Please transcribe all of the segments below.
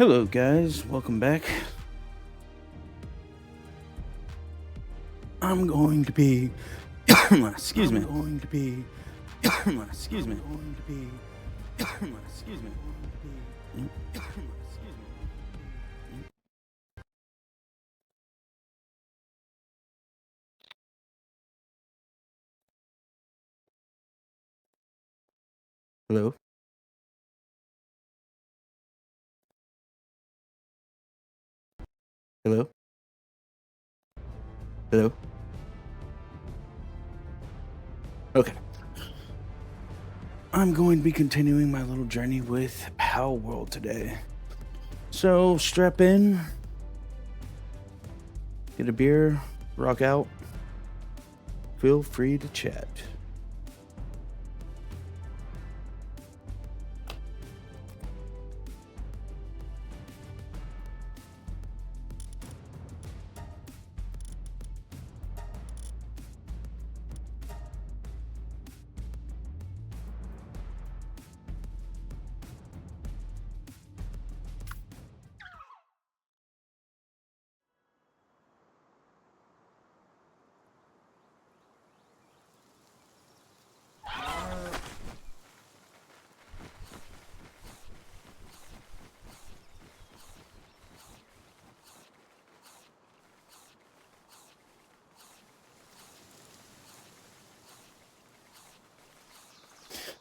Hello, guys. Welcome back. I'm going to be. Excuse me. I'm going to be. Excuse me. I'm going to be. Excuse me. Hello. Hello. Hello. Okay. I'm going to be continuing my little journey with Pal World today. So strap in, get a beer, rock out. Feel free to chat.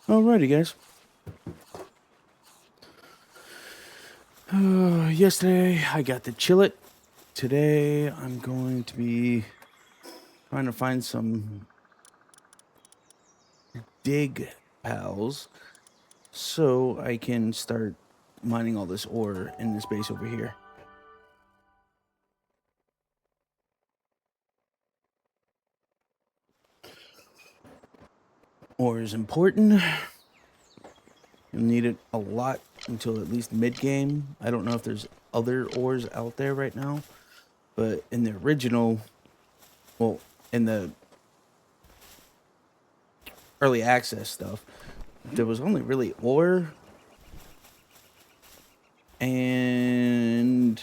Alrighty, guys. Yesterday I got to chill it. Today I'm going to be trying to find some dig pals so I can start mining all this ore in this base over here. Ore is important. You'll need it a lot until at least mid-game. I don't know if there's other ores out there right now, but in the original, well, in the early access stuff, there was only really ore and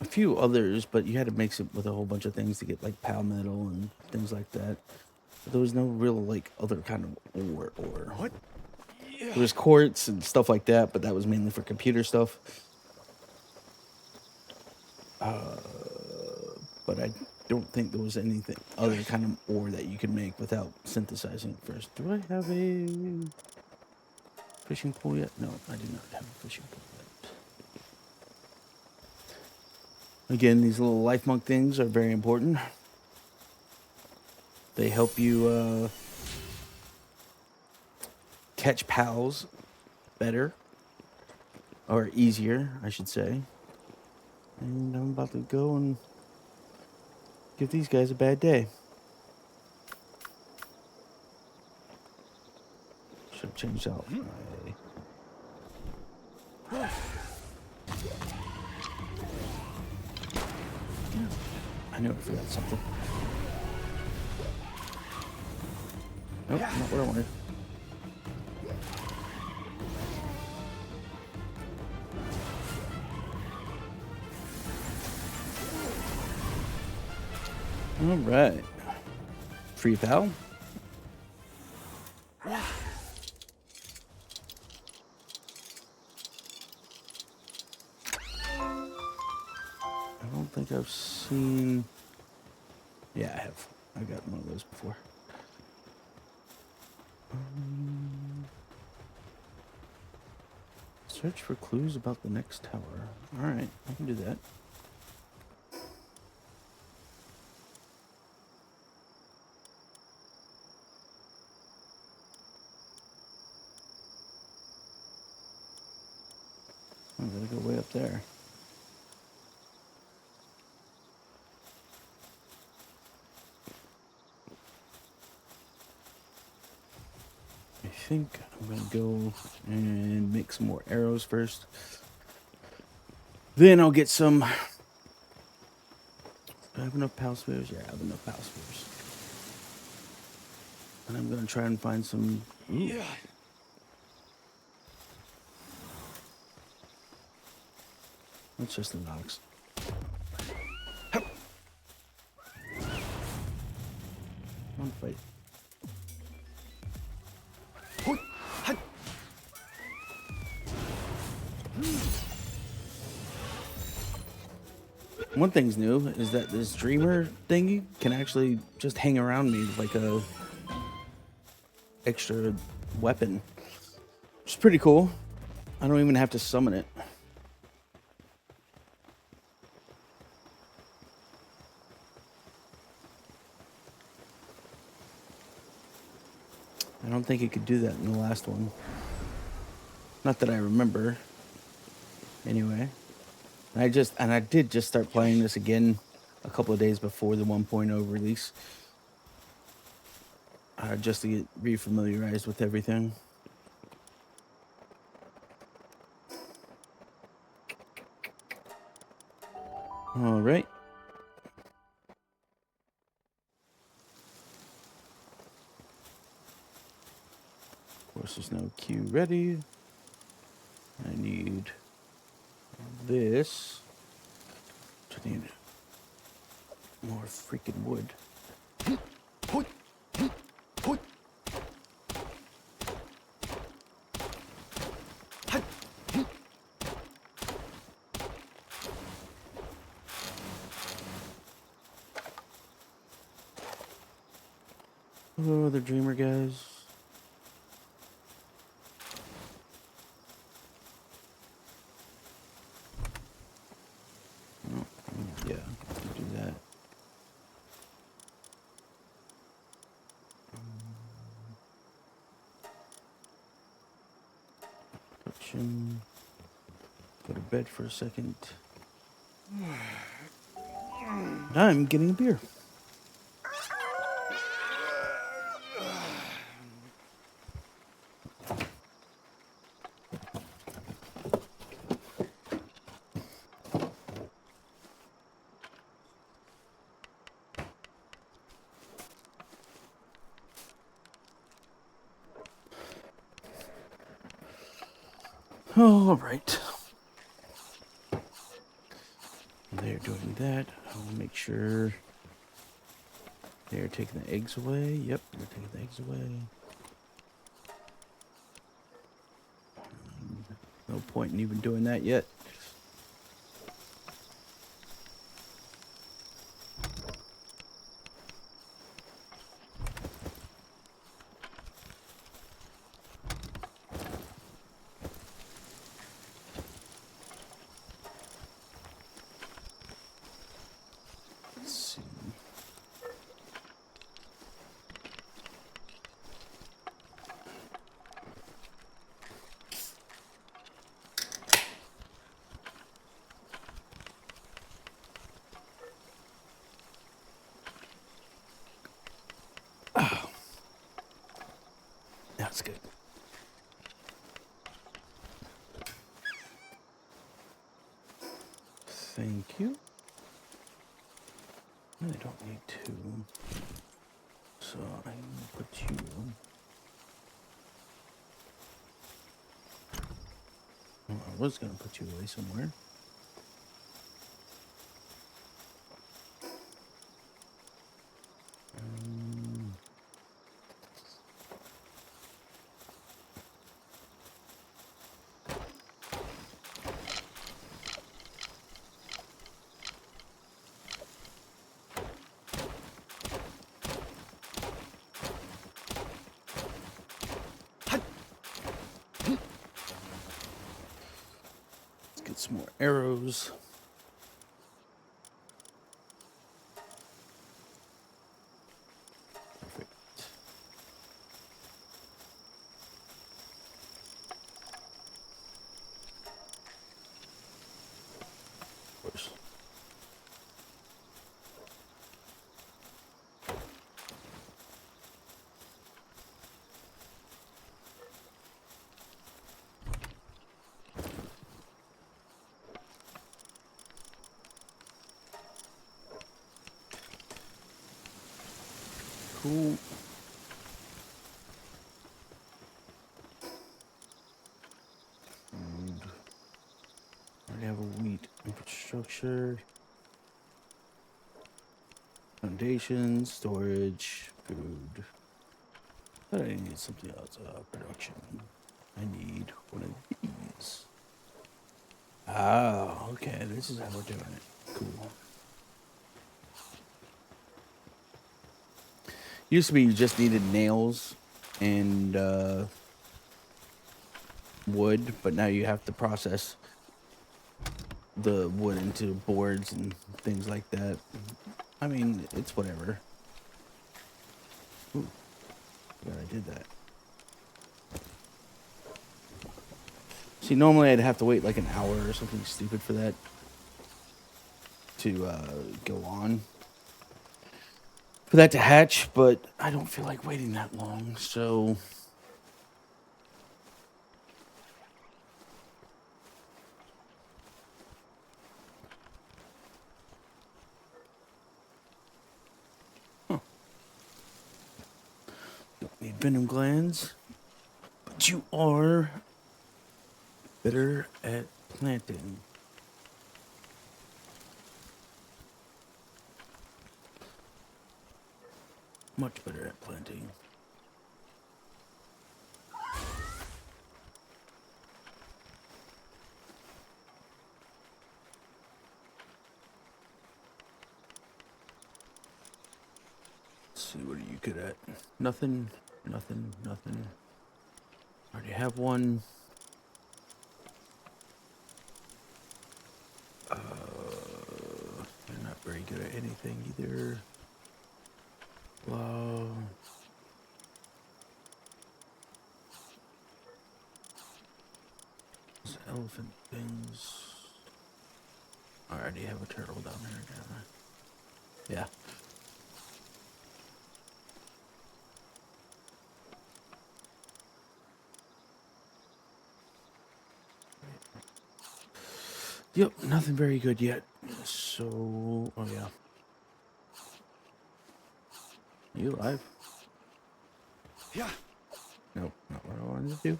a few others, but you had to mix it with a whole bunch of things to get like palmetto and things like that. But there was no real like other kind of ore. What? There was quartz and stuff like that, but that was mainly for computer stuff. But I don't think there was anything other kind of ore that you could make without synthesizing it first. Do I have a fishing pole yet? No, I do not have a fishing pole yet. Again, these little life monk things are very important. They help you catch pals better, or easier, I should say. And I'm about to go and give these guys a bad day. Should have changed out my... I knew I forgot something. Nope, not what I wanted. All right. Free pal. I don't think I've seen... Yeah, I have. I got one of those before. Search for clues about the next tower. All right, I can do that. I gotta go way up there. I think I'm gonna go and make some more arrows first. Then I'll get some... Do I have enough pal spears? Yeah, I have enough pal spears. And I'm gonna try and find some... Ooh. It's just an ox. Come on, fight. One thing's new is that this dreamer thingy can actually just hang around me like a extra weapon. It's pretty cool. I don't even have to summon it. I don't think it could do that in the last one. Not that I remember. Anyway. I did just start playing this again a couple of days before the 1.0 release. Just to get refamiliarized with everything. All right. Of course, there's no queue ready. I need this. I need more freaking wood. Hello, other dreamer guys. Oh, yeah, do that. Production. Go to bed for a second. I'm getting a beer. All right. They're doing that. I'll make sure they're taking the eggs away. Yep, they're taking the eggs away. No point in even doing that yet. Let's see. Oh. That's good. Thank you. I don't need two. So I'm gonna put you. Oh, I was gonna put you away somewhere. Let's get some more arrows. Perfect. Of course. Cool. already have a wheat infrastructure, foundation, storage, food. But I need something else. Production. I need one of these. Ah, okay. This is how we're doing it. Cool. Used to be you just needed nails and wood, but now you have to process the wood into boards and things like that. I mean, it's whatever. Ooh, glad I did that. See, normally I'd have to wait like an hour or something stupid for that to go on. For that to hatch, but I don't feel like waiting that long, so... Don't need venom glands, but you are better at planting. Much better at planting. Let's see, what are you good at? Nothing, nothing, nothing. Already have one. You're not very good at anything either. Wow. Those elephant things. I already have a turtle down there, don't I? Yeah. Yep, nothing very good yet. So, oh yeah. Are you alive? Yeah. Nope, not what I wanted to do.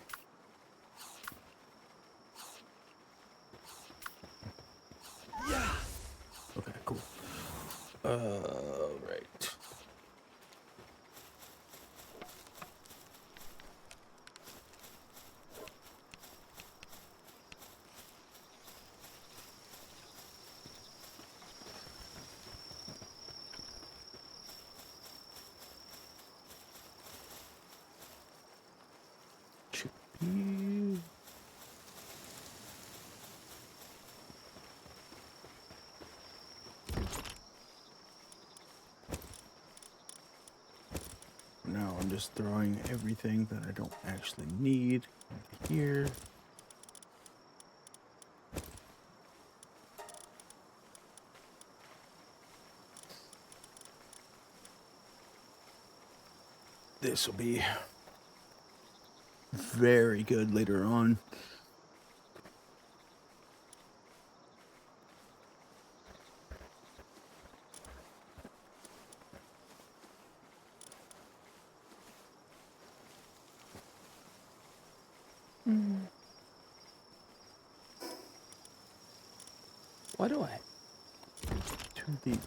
Yeah. Okay, cool. Right. Chickpea. Now I'm just throwing everything that I don't actually need into here. This will be very good later on. Why do I? Two of these.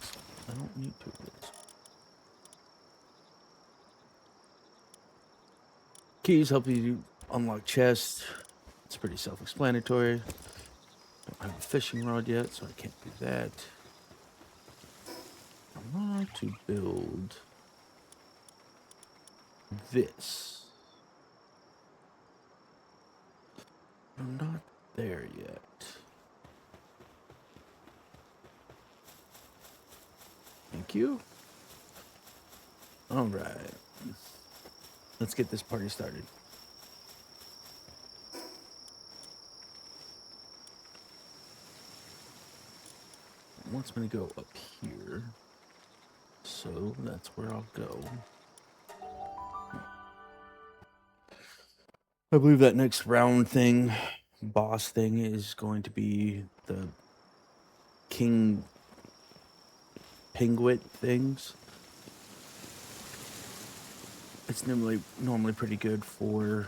I don't need two of those. Keys help you unlock chests. It's pretty self-explanatory. Don't have a fishing rod yet, so I can't do that. I want to build this. I'm not there yet. Thank you. All right. Let's get this party started. It wants me to go up here. So that's where I'll go. I believe that next round thing, boss thing, is going to be the King Penguin things. It's normally pretty good for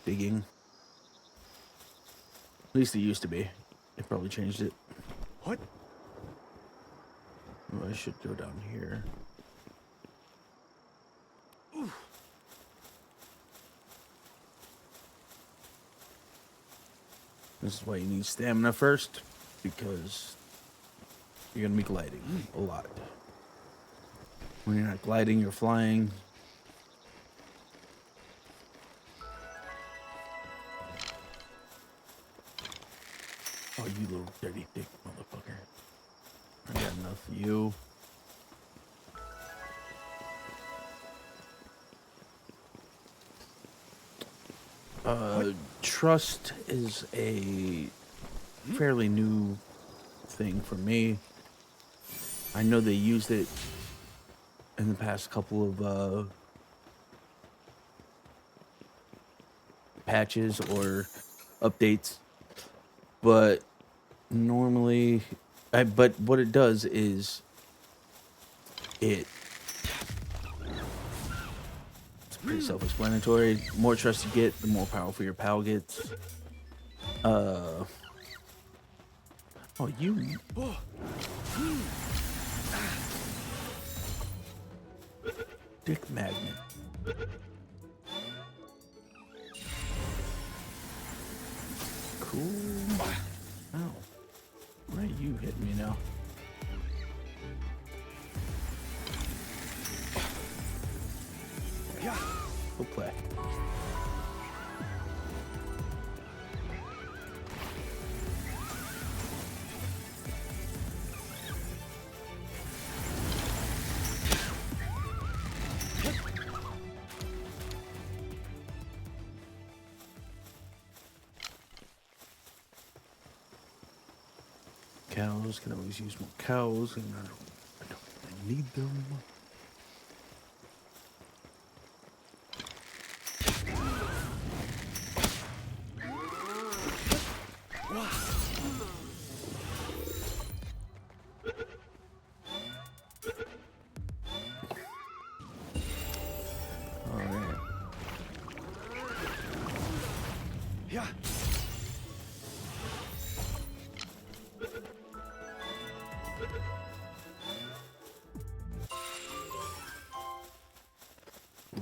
digging. At least it used to be. They probably changed it. What? Oh, I should go down here. This is why you need stamina first, because you're gonna be gliding a lot. When you're not gliding, you're flying. Oh, you little dirty dick motherfucker. I got enough of you. Trust is a fairly new thing for me. I know they used it in the past couple of patches or updates, but normally, but what it does is it's pretty self-explanatory. The more trust you get, the more powerful your pal gets. Oh, you dick magnet. Cool. Ow. Why are you hitting me now? Yeah. Go play. Cows can always use more cows, and I don't really need them. All right. Yeah.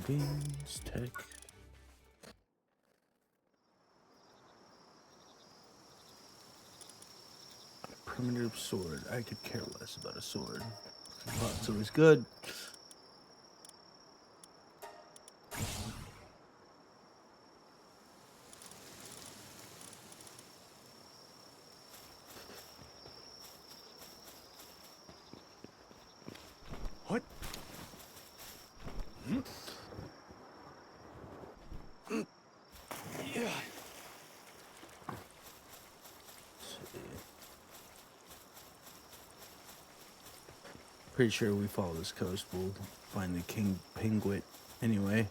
Beans, tech. Primitive sword. I could care less about a sword. But it's always good. What? Yeah. Pretty sure we follow this coast, we'll find the king penguin anyway.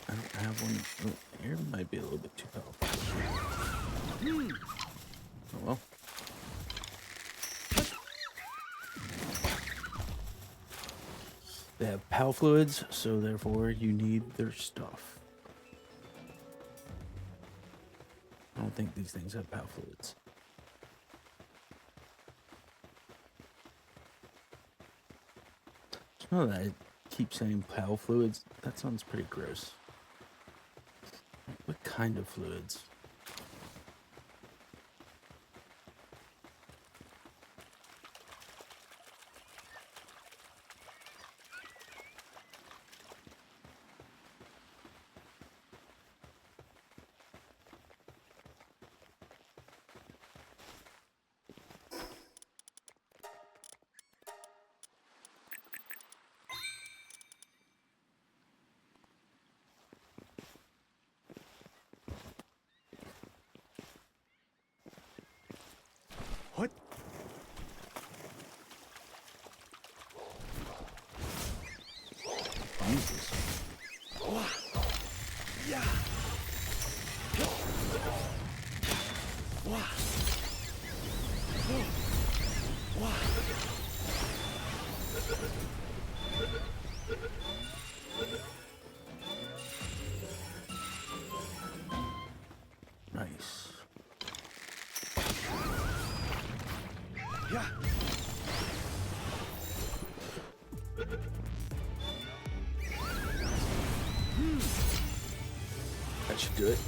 I don't have one. Oh, here might be a little bit too powerful. Oh well. They have PAL fluids, so therefore you need their stuff. I don't think these things have PAL fluids. Just know that I keep saying PAL fluids. That sounds pretty gross. What kind of fluids? What? Jesus. Yeah. Wow. Nice. Yeah. That should do it.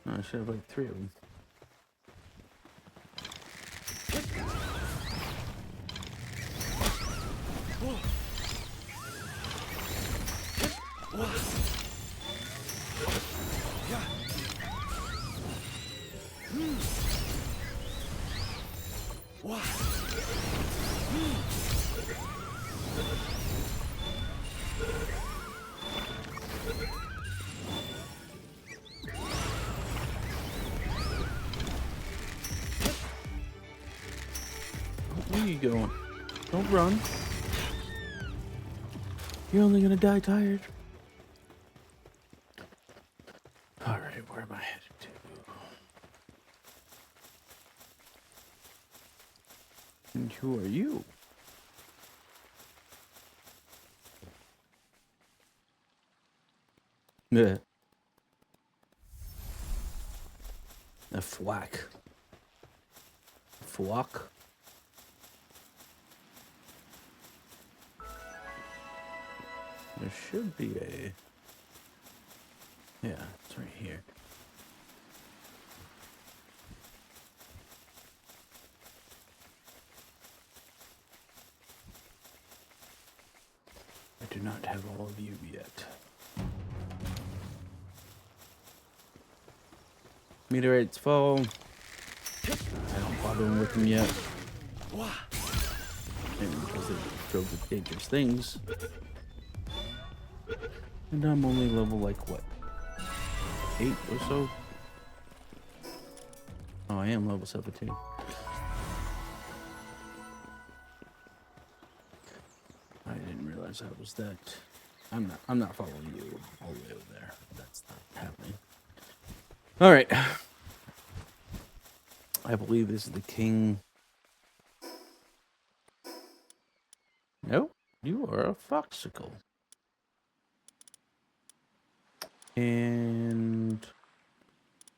Oh, I should have like 3 of them. Yeah. Wow. Where are you going? Don't run. You're only gonna die tired. Alright, where am I headed to? And who are you? Yeah. A flack. Flock? There should be a... Yeah, it's right here. I do not have all of you yet. Meteorites fall. I don't bother with them yet. Wow. And because they're filled with dangerous things. And I'm only level like what? 8 or so? Oh, I am level 17. I didn't realize I was that. I'm not following you all the way over there. That's not happening. Alright. I believe this is the king. Nope. You are a foxicle. And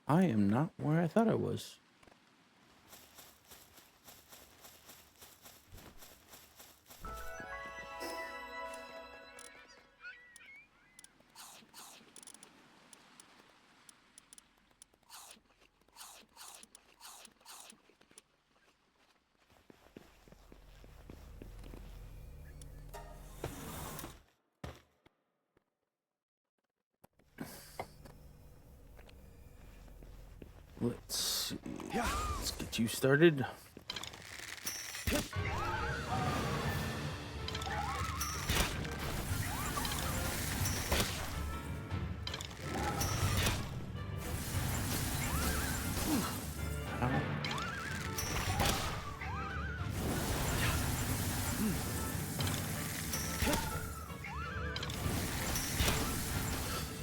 I am not where I thought I was. Let's see. Yeah. Let's get you started. Ow.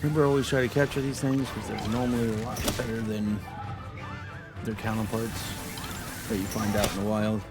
Remember, always try to capture these things because they're normally a lot better than their counterparts that you find out in the wild.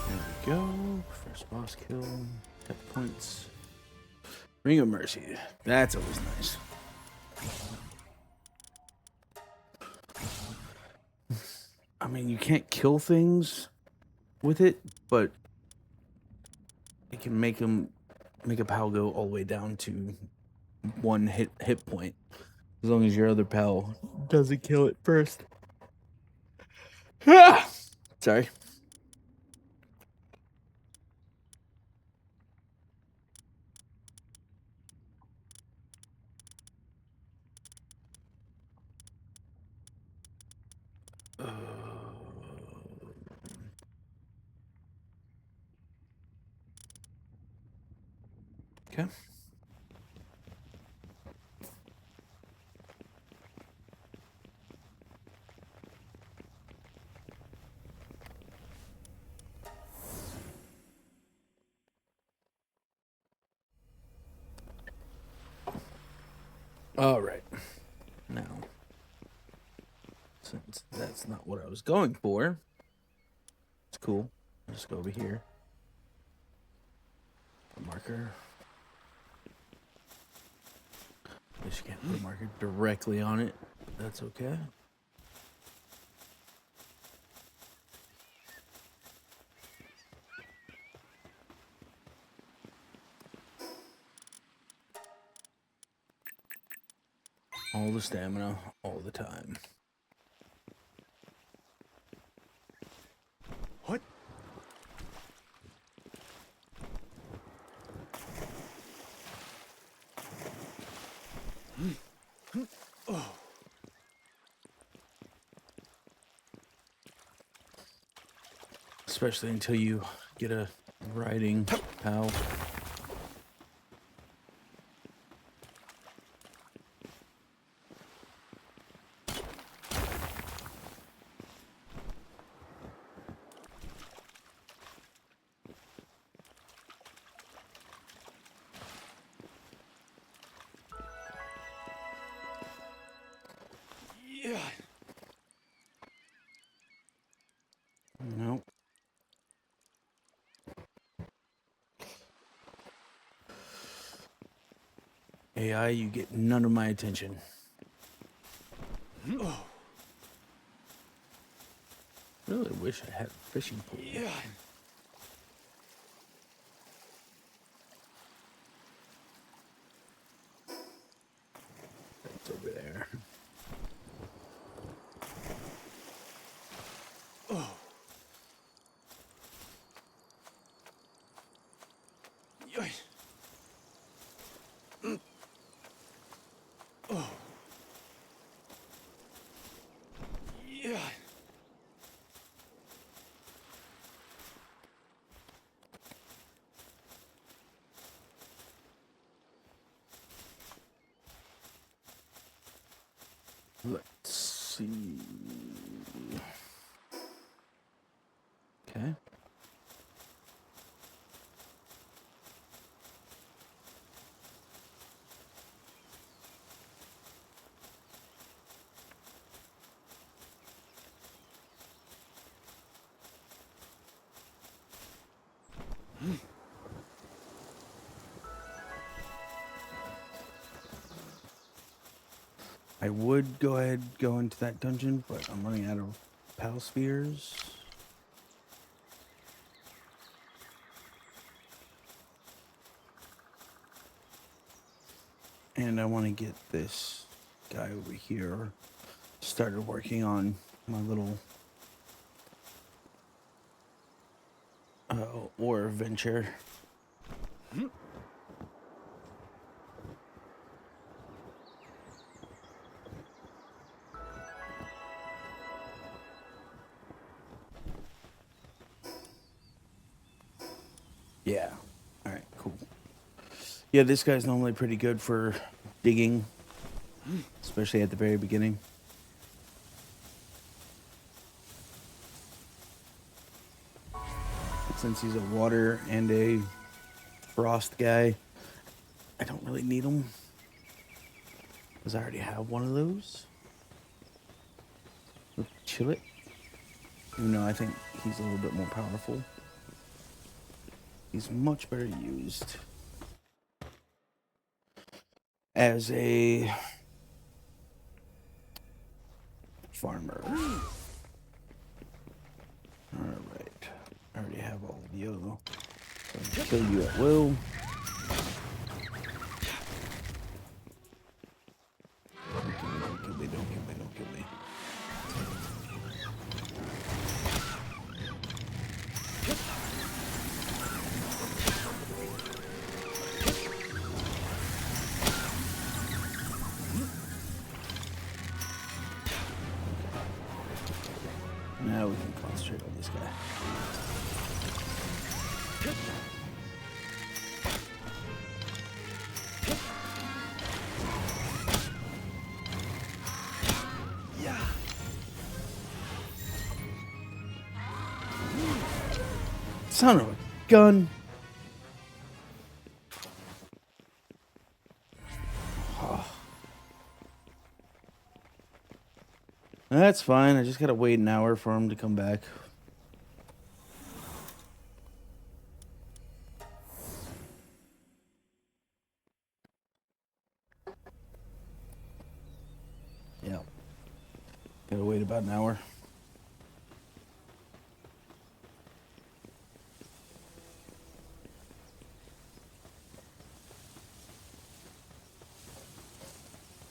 There we go. First boss kill. Got the points. Ring of Mercy. That's always nice. I mean, you can't kill things with it, but it can make a pal go all the way down to 1 hit point, as long as your other pal doesn't kill it first. Ah! Sorry. Okay. All right. Now, since that's not what I was going for, it's cool. I'll just go over here. A marker. I guess you can't put a marker directly on it. That's okay. All the stamina, all the time. What? Oh. Especially until you get a riding POW. Yeah. No. AI, you get none of my attention. Oh. Really wish I had a fishing pole. Yeah. That's over there. Oh. Yeah. Oh. Yeah. Let's see. Okay. I would go ahead and go into that dungeon, but I'm running out of PAL spheres. And I want to get this guy over here started working on my little ore venture. Yeah. All right, cool. Yeah, this guy's normally pretty good for digging, especially at the very beginning. Since he's a water and a frost guy, I don't really need him because I already have one of those. With Chillet, even though I think he's a little bit more powerful. He's much better used as a farmer. Alright. I already have all of you. So I can kill you at will. Don't kill me, don't kill me, don't kill me. Now we can concentrate on this guy. Son of a gun. That's fine. I just gotta wait an hour for him to come back. Yeah. Gotta wait about an hour.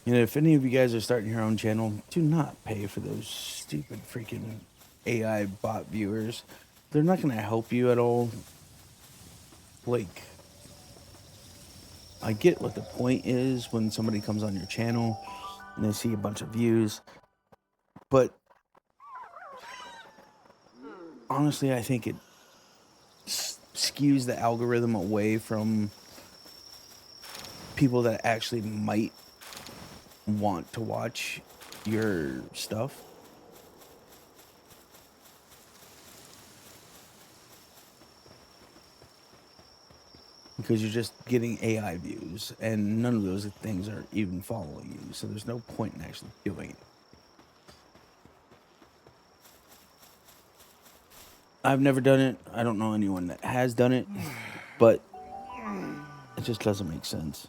You know, if any of you guys are starting your own channel, do not pay for those stupid freaking AI bot viewers. They're not going to help you at all. Like, I get what the point is when somebody comes on your channel and they see a bunch of views, but honestly, I think it skews the algorithm away from people that actually might want to watch your stuff. Because you're just getting AI views, and none of those things are even following you, so there's no point in actually doing it. I've never done it. I don't know anyone that has done it, but it just doesn't make sense.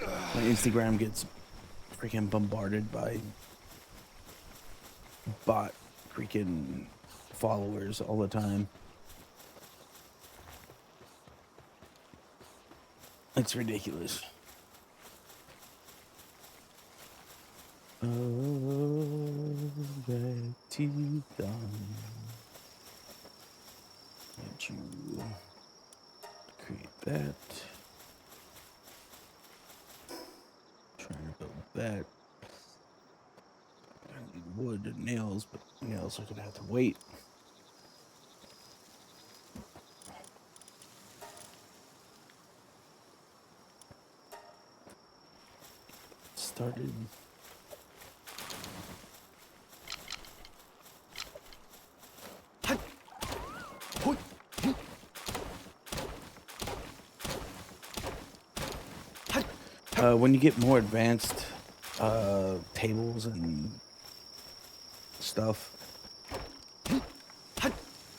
My Instagram gets freaking bombarded by bot freaking followers all the time. It's ridiculous. Oh, back to dawn. Did you create that? Trying to build that. I need wood and nails, but nails are gonna have to wait. Started. When you get more advanced tables and stuff,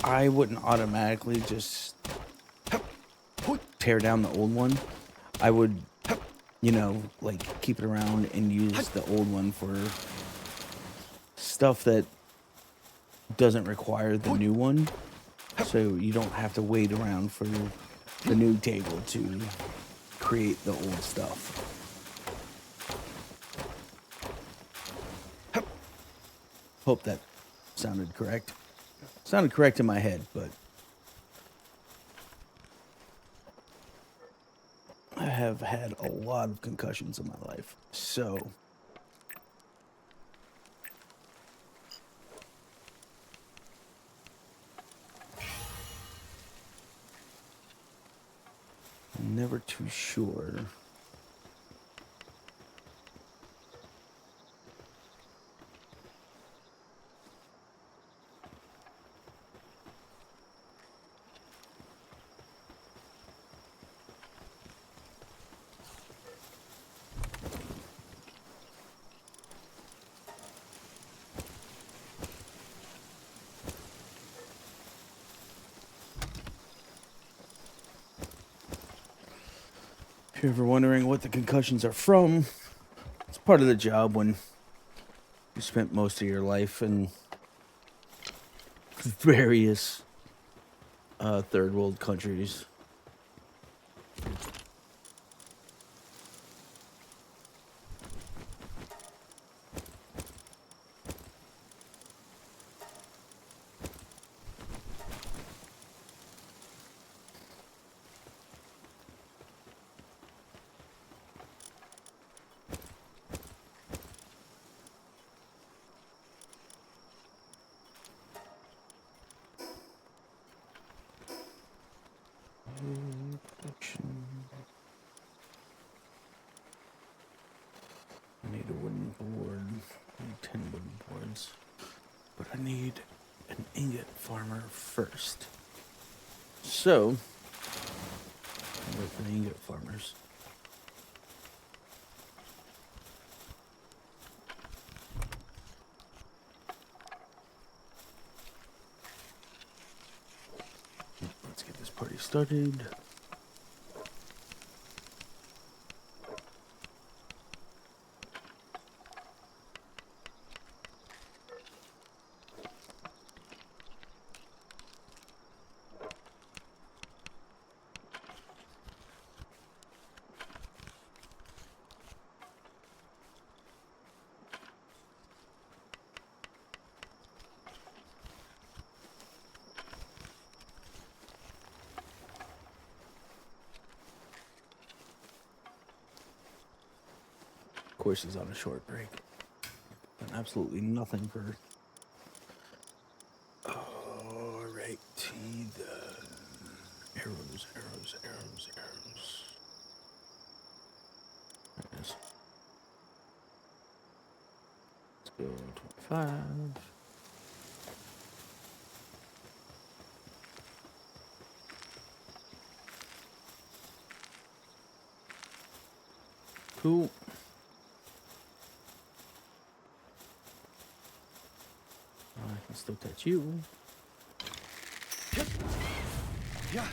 I wouldn't automatically just tear down the old one. I would, you know, like keep it around and use the old one for stuff that doesn't require the new one, so you don't have to wait around for the new table to create the old stuff. Hope that sounded correct. Sounded correct in my head, but I have had a lot of concussions in my life, so I'm never too sure. If you're ever wondering what the concussions are from, it's part of the job when you spent most of your life in various third world countries. I need a wooden board. I need 10 wooden boards. But I need an ingot farmer first. So, wait for the ingot farmers. Let's get this party started. Of course, he's on a short break. Done absolutely nothing for. Alright, the arrows. There it is. Let's go 25. Cool. I can still touch you. Yeah.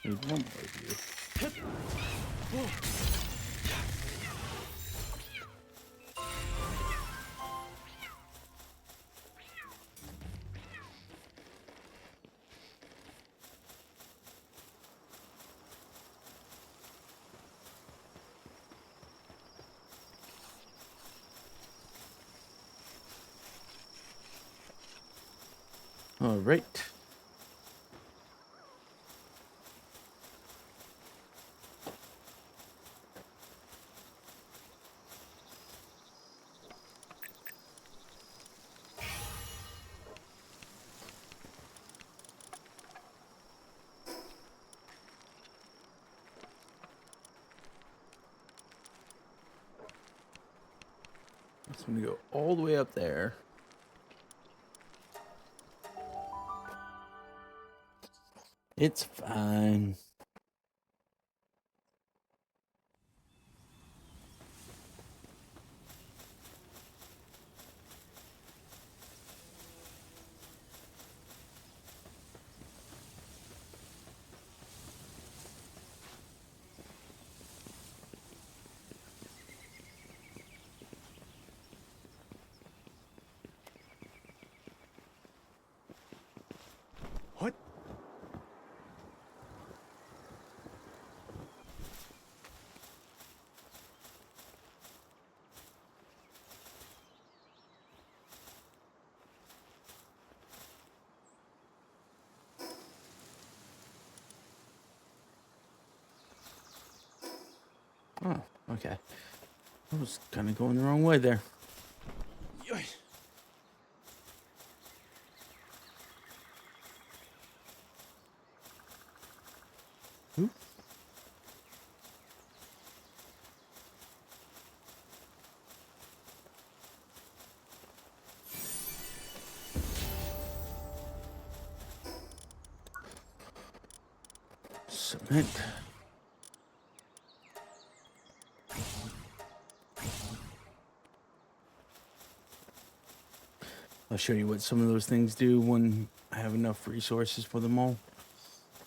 Need one more of you. All right. So I'm gonna go all the way up there. It's fine. What? Oh, okay. I was kind of going the wrong way there. Yoy. Oop. Cement. I'll show you what some of those things do when I have enough resources for them all.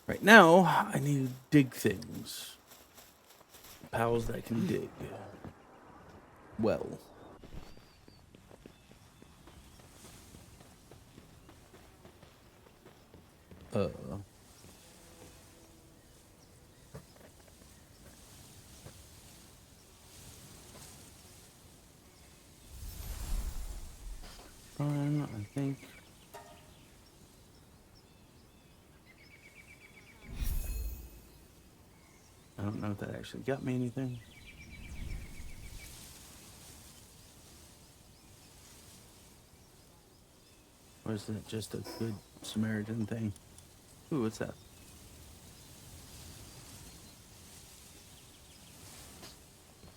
Right now, I need to dig things. Pals that can dig. Well. Uh. Fine, I think. I don't know if that actually got me anything. Or is that just a good Samaritan thing? Ooh, what's that?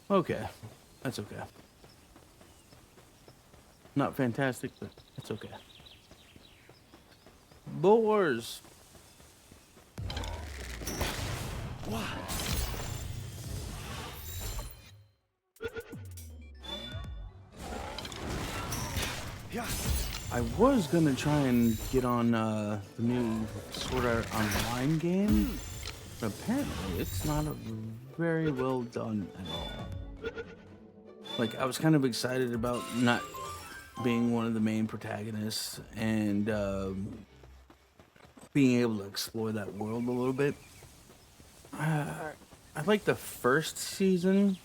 Okay. That's okay. Not fantastic, but it's okay. Boars. Wow. Yeah. I was gonna try and get on the new Sword Art Online game, but apparently it's not very well done at all. Like, I was kind of excited about not being one of the main protagonists and being able to explore that world a little bit. I like the first season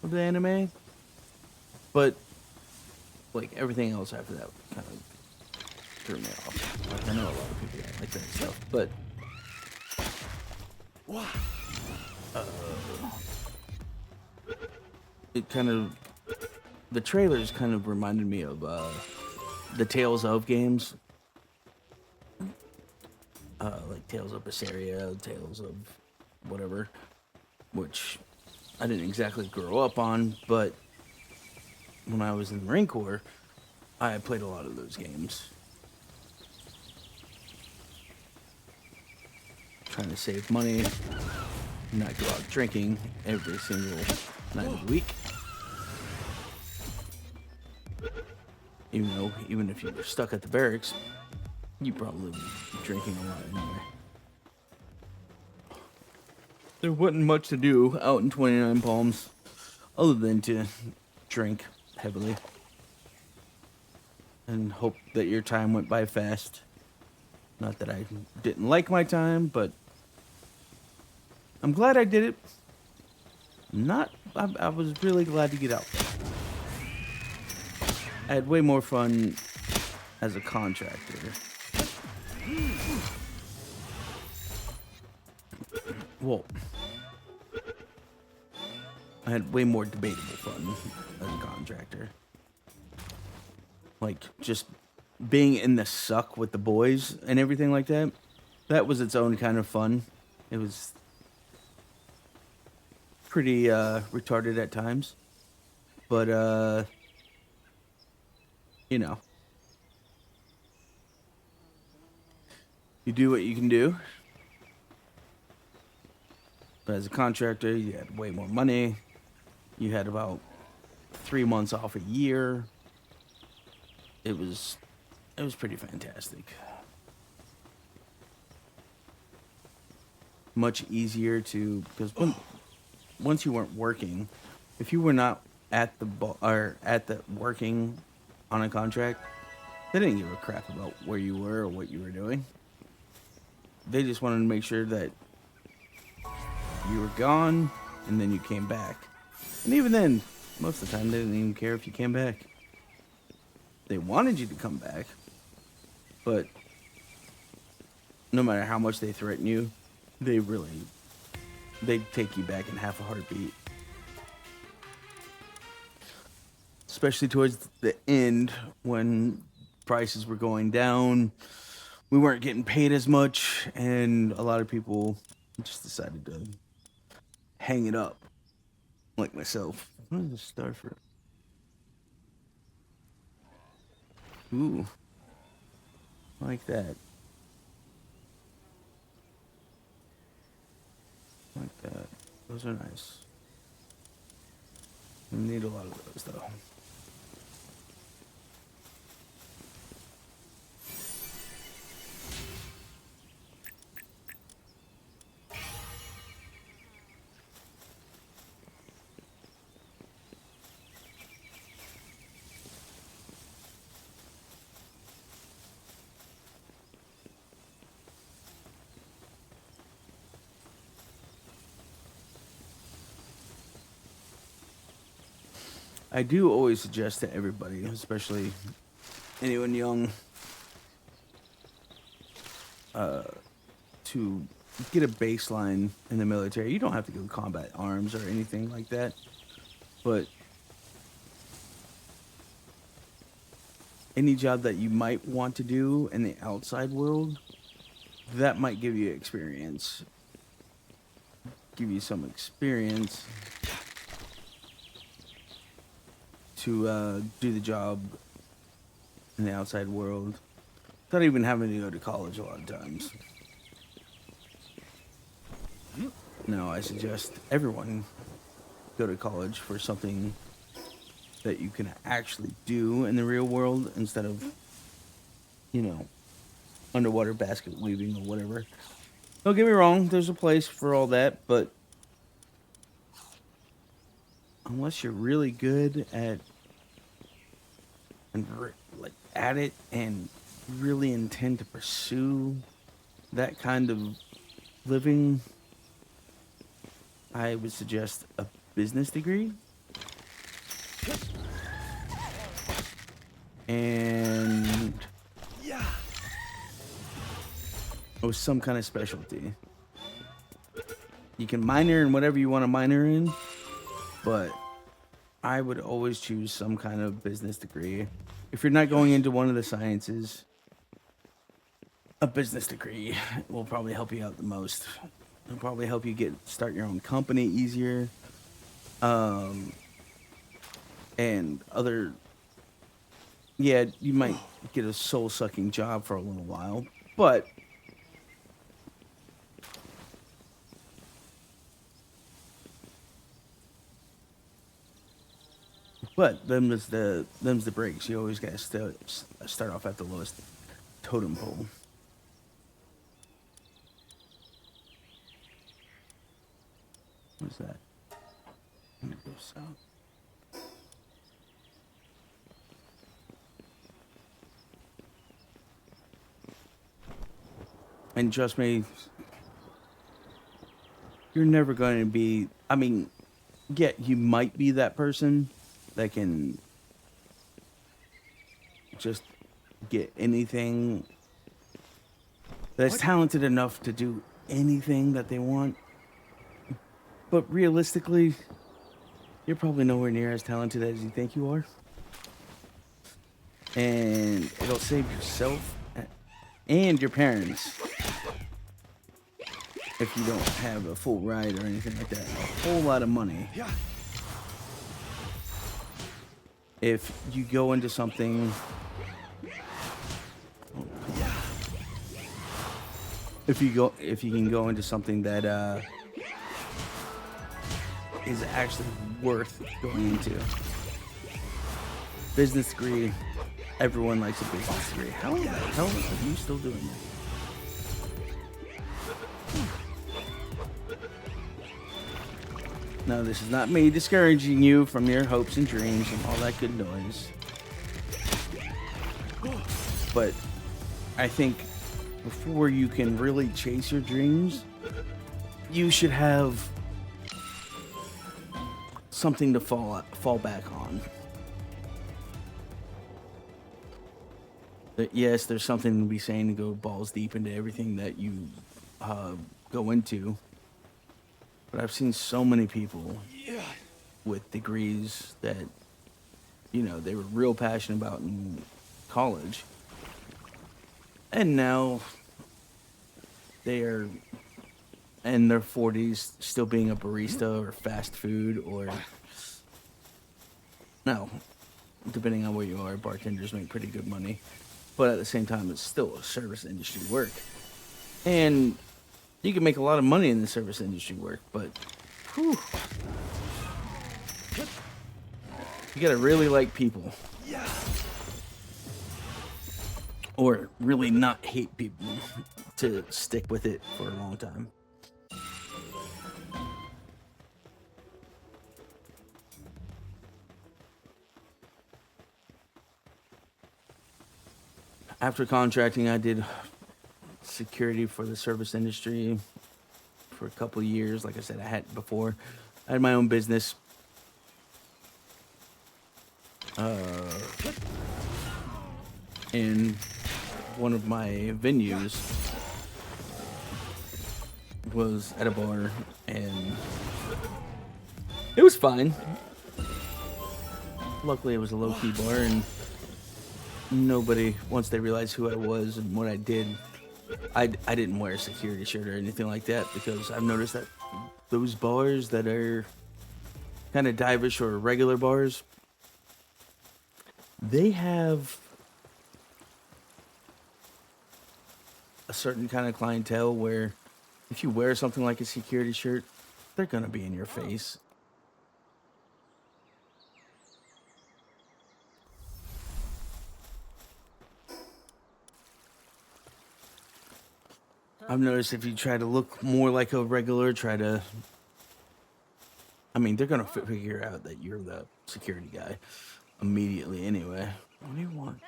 of the anime, but like everything else after that kind of threw me off. Like, I know a lot of people don't like that stuff, but Wow. it kind of, the trailers kind of reminded me of the Tales of games, like Tales of Berseria, Tales of whatever, which I didn't exactly grow up on, but when I was in the Marine Corps, I played a lot of those games. Trying to save money, not go out drinking every single night of the week. Even if you were stuck at the barracks, you probably would be drinking a lot anyway. There wasn't much to do out in 29 Palms other than to drink heavily and hope that your time went by fast. Not that I didn't like my time, but I'm glad I did it. I was really glad to get out there. I had way more fun as a contractor. Well, I had way more debatable fun as a contractor. Like, just being in the suck with the boys and everything like that. That was its own kind of fun. It was pretty retarded at times. But, you know, you do what you can do. But as a contractor, you had way more money. You had about 3 months off a year. It was pretty fantastic. Much easier to, because once you weren't working, if you were not at the working on a contract, they didn't give a crap about where you were or what you were doing. They just wanted to make sure that you were gone and then you came back. And even then, most of the time they didn't even care if you came back. They wanted you to come back, but no matter how much they threaten you, they'd take you back in half a heartbeat. Especially towards the end when prices were going down, we weren't getting paid as much, and a lot of people just decided to hang it up, like myself. What is this star for? Ooh, like that. Like that. Those are nice. We need a lot of those, though. I do always suggest to everybody, especially anyone young, to get a baseline in the military. You don't have to go combat arms or anything like that, but any job that you might want to do in the outside world, that might give you experience. Give you some experience to do the job in the outside world without even having to go to college a lot of times. No, I suggest everyone go to college for something that you can actually do in the real world instead of, you know, underwater basket weaving or whatever. Don't get me wrong, there's a place for all that, but unless you're really good at and like at it and really intend to pursue that kind of living, I would suggest a business degree and Yeah. with some kind of specialty. You can minor in whatever you want to minor in, but I would always choose some kind of business degree. If you're not going into one of the sciences, a business degree will probably help you out the most. It'll probably help you start your own company easier. And other, yeah, you might get a soul-sucking job for a little while, but them's the breaks. You always gotta start off at the lowest totem pole. What's that? I'm gonna go south. And trust me, you're never going to be. I mean, yeah, you might be that person that can just get anything, that's talented enough to do anything that they want. But realistically, you're probably nowhere near as talented as you think you are. And it'll save yourself and your parents if you don't have a full ride or anything like that. A whole lot of money. Yeah. If you go into something, if you can go into something that is actually worth going into. Business degree, everyone likes a business degree. How the hell are you still doing that? No, this is not me discouraging you from your hopes and dreams and all that good noise. But I think before you can really chase your dreams, you should have something to fall back on. That yes, there's something to be saying to go balls deep into everything that you go into. But I've seen so many people with degrees that, you know, they were real passionate about in college. And now they are in their 40s still being a barista or fast food or... No, depending on where you are, bartenders make pretty good money. But at the same time, it's still a service industry work. And you can make a lot of money in the service industry work, but whew, you gotta really like people. Yeah. Or really not hate people to stick with it for a long time. After contracting, I did security for the service industry for a couple of years. Like I said, I had before. I had my own business. In one of my venues was at a bar, and it was fine. Luckily, it was a low-key bar, and nobody, once they realized who I was and what I did, I didn't wear a security shirt or anything like that, because I've noticed that those bars that are kind of divish or regular bars, they have a certain kind of clientele where if you wear something like a security shirt, they're gonna be in your face. I've noticed if you try to look more like a regular, I mean, they're gonna figure out that you're the security guy immediately anyway. What do you want?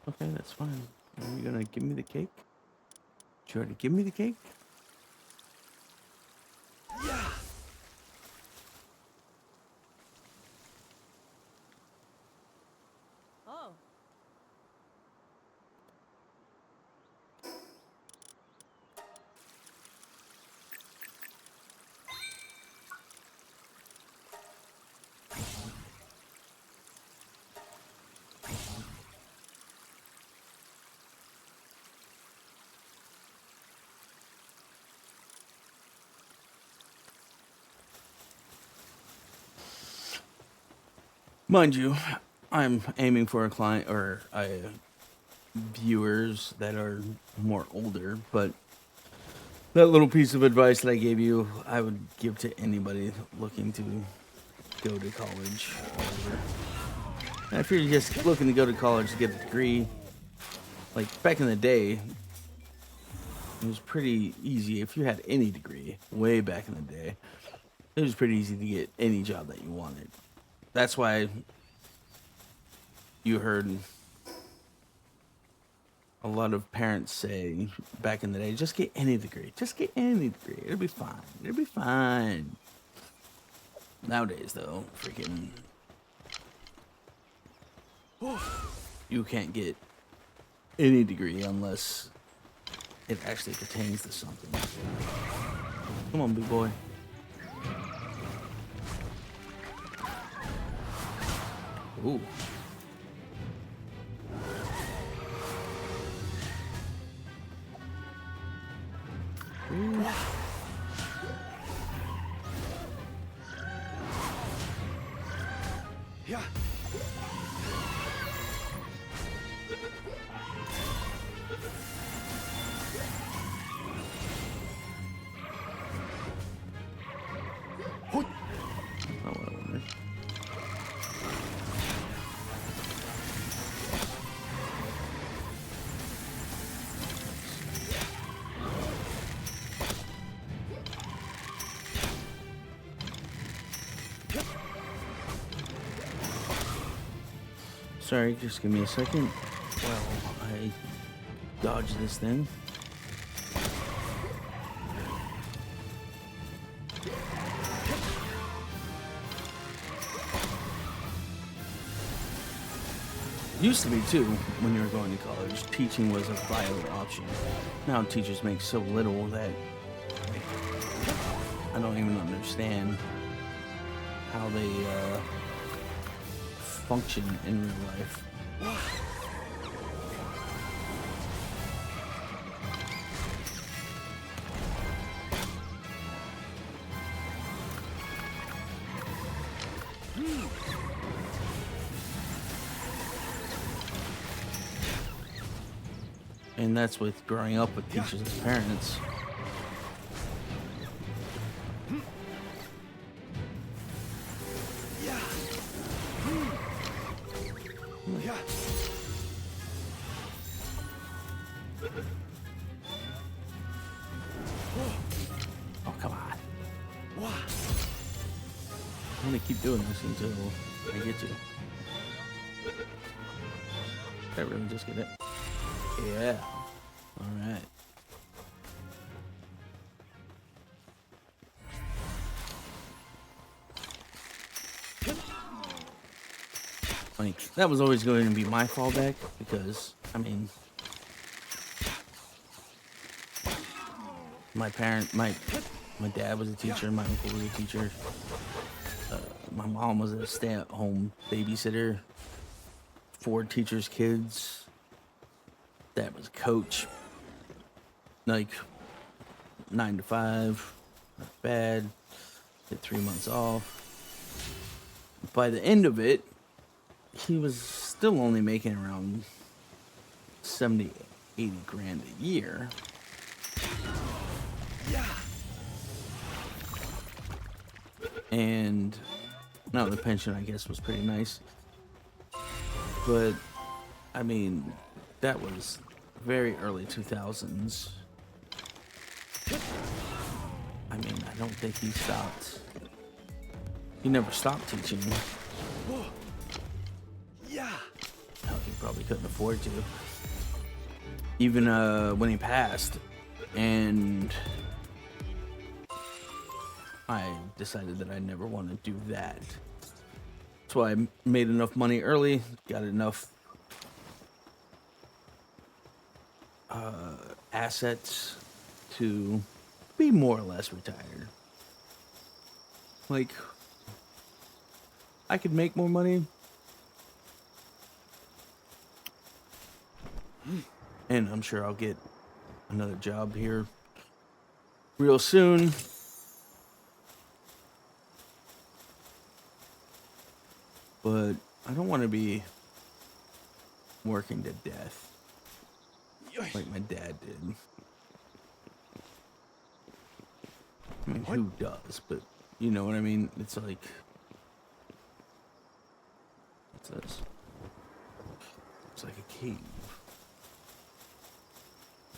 Okay, that's fine. Are you gonna give me the cake? Did you already give me the cake? Yeah. Oh. Mind you, I'm aiming for a client or viewers that are more older, but that little piece of advice that I gave you, I would give to anybody looking to go to college. Or whatever. And if you're just looking to go to college to get a degree, like back in the day, it was pretty easy. If you had any degree, way back in the day, it was pretty easy to get any job that you wanted. That's why you heard a lot of parents say back in the day, just get any degree. Just get any degree. It'll be fine. It'll be fine. Nowadays, though, freaking... you can't get any degree unless it actually pertains to something. Come on, big boy. Ooh. Ooh. Yeah. Not what I wanted. Sorry, just give me a second while I dodge this thing. Used to be too, when you were going to college, teaching was a viable option. Now teachers make so little that I don't even understand how they function in real life. And that's with growing up with teachers as parents. Yeah. Yeah. Oh, come on. Wow. I'm gonna keep doing this until I get you. Did I really just get it? Yeah. Alright. Like, that was always going to be my fallback because, I mean, my dad was a teacher, my uncle was a teacher, my mom was a stay-at-home babysitter, 4 teachers' kids. Dad was a coach, like 9 to 5, not bad. Did 3 months off. By the end of it, he was still only making around 70, 80 grand a year. Yeah. And now the pension, I guess, was pretty nice. But, I mean, that was very early 2000s. I mean, I don't think he stopped. He never stopped teaching. Whoa. Yeah. Hell, he probably couldn't afford to. Even when he passed. And I decided that I never want to do that. That's why I made enough money early, got enough assets to be more or less retired. Like, I could make more money, and I'm sure I'll get another job here real soon. But I don't want to be working to death like my dad did. I mean, who does? But you know what I mean? It's like, what's this? It's like a cave.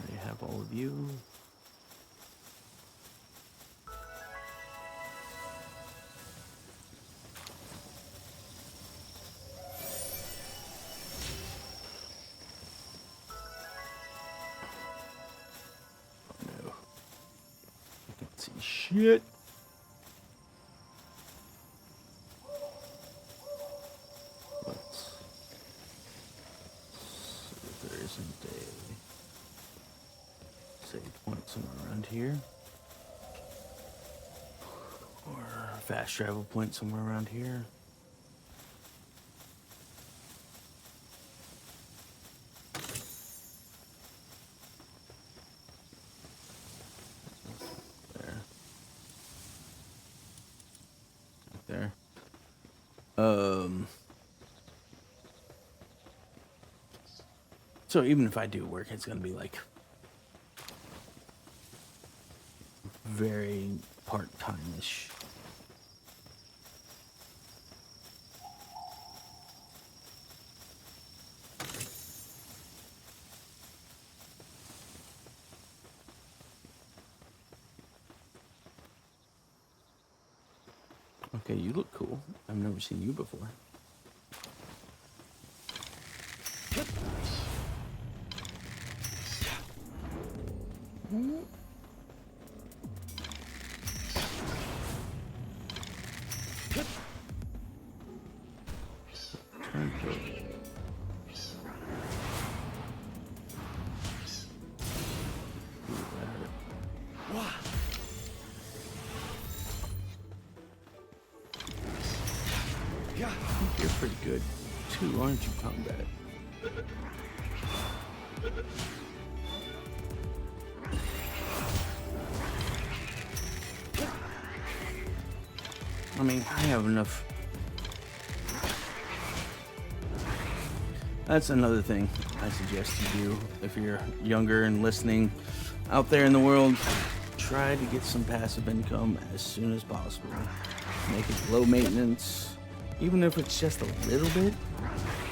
I have all of you. No. I can't see shit. Let's see if there isn't a save point somewhere around here. Or a fast travel point somewhere around here. There. So even if I do work, it's gonna be like very part-time-ish. Okay, you look cool. I've never seen you before. Wow. Yeah. You're pretty good too, aren't you, Combat? I mean, I have enough. That's another thing I suggest you do if you're younger and listening out there in the world. Try to get some passive income as soon as possible. Make it low maintenance. Even if it's just a little bit,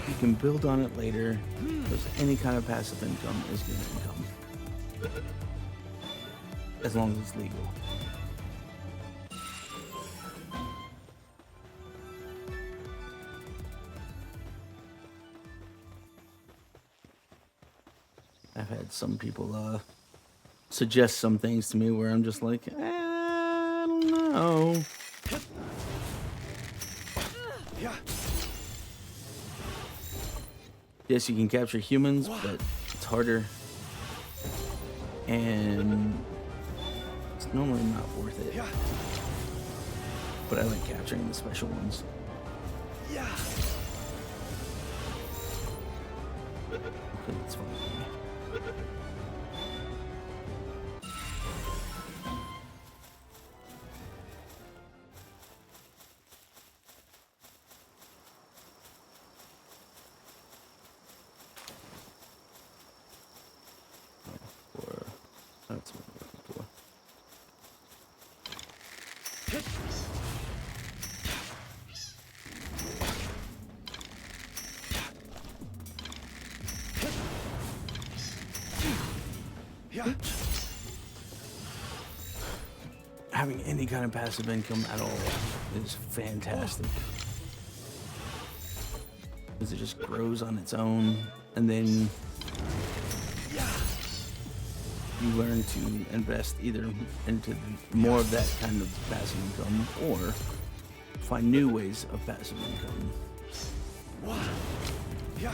you can build on it later, because any kind of passive income is good income. As long as it's legal. I've had some people suggest some things to me where I'm just like, I don't know. Yeah. Yes, you can capture humans, but it's harder. And it's normally not worth it. Yeah. But I like capturing the special ones. Yeah. Okay, it's fine. Yeah. Having any kind of passive income at all is fantastic. Because it just grows on its own, and then Yeah. you learn to invest either into more of that kind of passive income or find new ways of passive income. Wow. Yeah.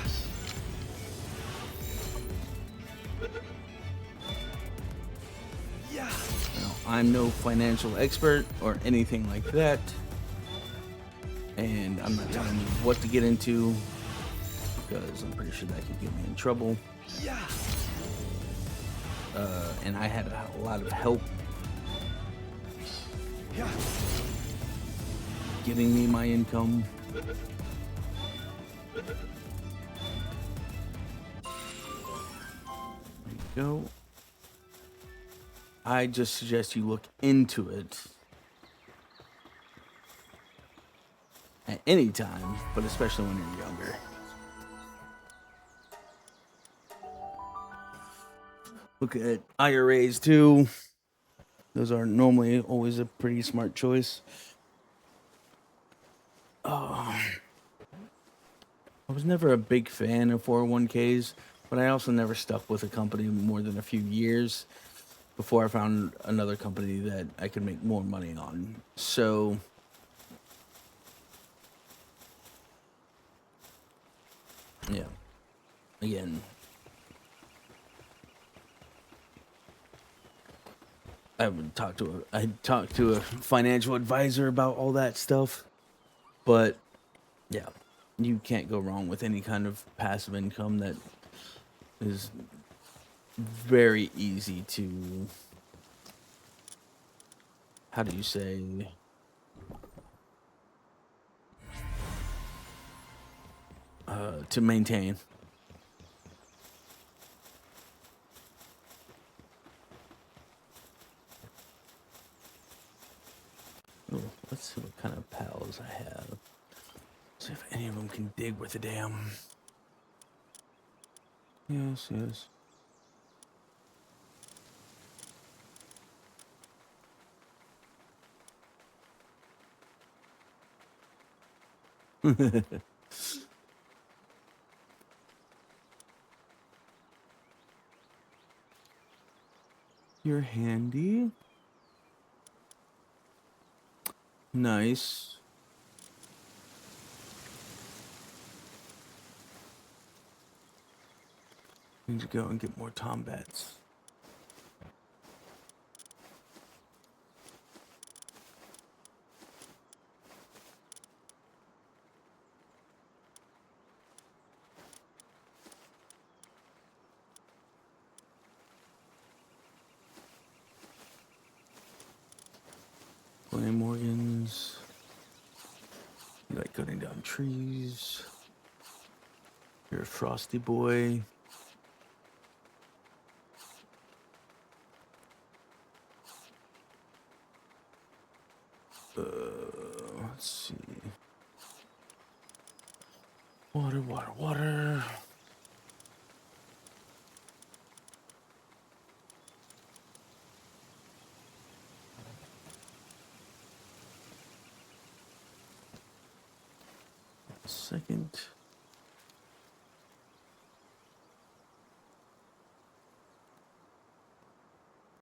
Yeah. Now, I'm no financial expert or anything like that, and I'm not telling you what to get into because I'm pretty sure that could get me in trouble. Yeah. And I had a lot of help Yeah. getting me my income. There you go. I just suggest you look into it at any time, but especially when you're younger. Look at IRAs too. Those are normally always a pretty smart choice. I was never a big fan of 401ks, but I also never stuck with a company more than a few years before I found another company that I could make more money on. So, yeah. Again, I'd talk to a financial advisor about all that stuff. But yeah, you can't go wrong with any kind of passive income that is very easy to, how do you say, to maintain. Oh, let's see what kind of pals I have. See if any of them can dig with a damn. Yes, yes. You're handy. Nice. Need to go and get more tombats. Flame organs. You like cutting down trees. You're a frosty boy. Let's see. Water, water, water. Second.